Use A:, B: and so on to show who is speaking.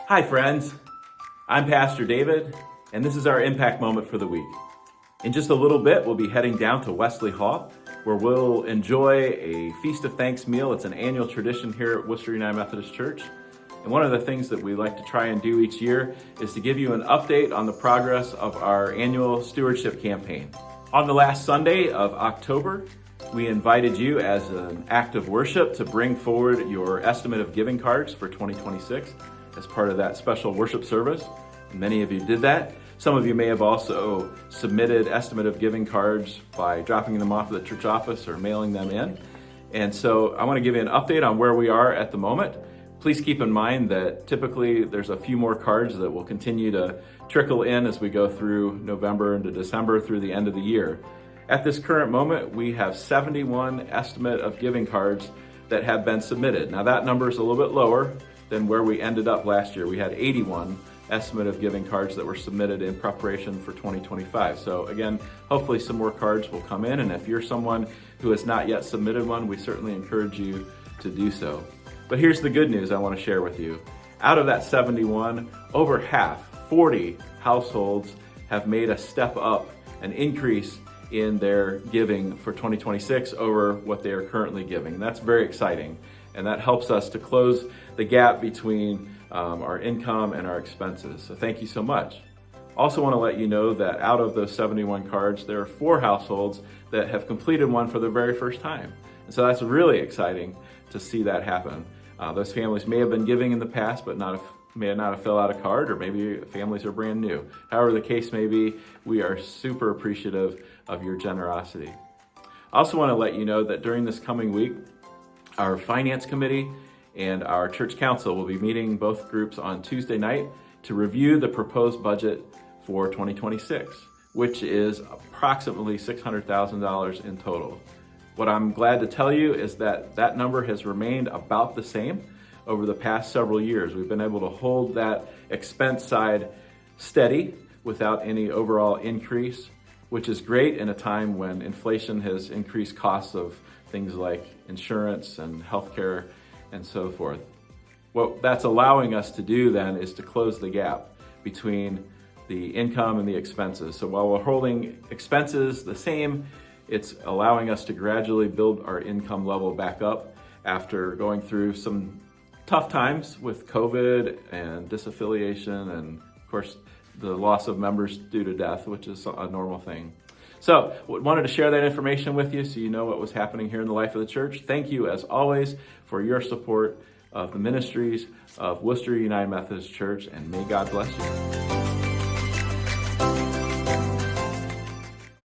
A: Hi friends, I'm Pastor David, and this is our Impact Moment for the week. In just a little bit, we'll be heading down to Wesley Hall, where we'll enjoy a Feast of Thanks meal. It's an annual tradition here at Worcester United Methodist Church. And one of the things that we like to try and do each year is to give you an update on the progress of our annual stewardship campaign. On the last Sunday of October, we invited you as an act of worship to bring forward your estimate of giving cards for 2026 as part of that special worship service. And many of you did that. Some of you may have also submitted estimate of giving cards by dropping them off at the church office or mailing them in. And so I want to give you an update on where we are at the moment. Please keep in mind that typically there's a few more cards that will continue to trickle in as we go through November into December through the end of the year. At this current moment, we have 71 estimate of giving cards that have been submitted. Now that number is a little bit lower than where we ended up last year. We had 81 estimate of giving cards that were submitted in preparation for 2025. So again, hopefully some more cards will come in, and if you're someone who has not yet submitted one, we certainly encourage you to do so. But here's the good news I want to share with you. Out of that 71, over half, 40 households have made a step up, an increase in their giving for 2026 over what they are currently giving. And that's very exciting. And that helps us to close the gap between our income and our expenses. So thank you so much. Also want to let you know that out of those 71 cards, there are 4 households that have completed one for the very first time. And so that's really exciting to see that happen. Those families may have been giving in the past, but may not have filled out a card, or maybe families are brand new. However the case may be, we are super appreciative of your generosity. I also want to let you know that during this coming week, our finance committee and our church council will be meeting, both groups, on Tuesday night to review the proposed budget for 2026, which is approximately $600,000 in total. What I'm glad to tell you is that that number has remained about the same over the past several years. We've been able to hold that expense side steady without any overall increase, which is great in a time when inflation has increased costs of things like insurance and healthcare and so forth. What that's allowing us to do then is to close the gap between the income and the expenses. So while we're holding expenses the same, it's allowing us to gradually build our income level back up after going through some tough times with COVID and disaffiliation and, of course, the loss of members due to death, which is a normal thing. So wanted to share that information with you so you know what was happening here in the life of the church. Thank you, as always, for your support of the ministries of Worcester United Methodist Church, and may God bless you.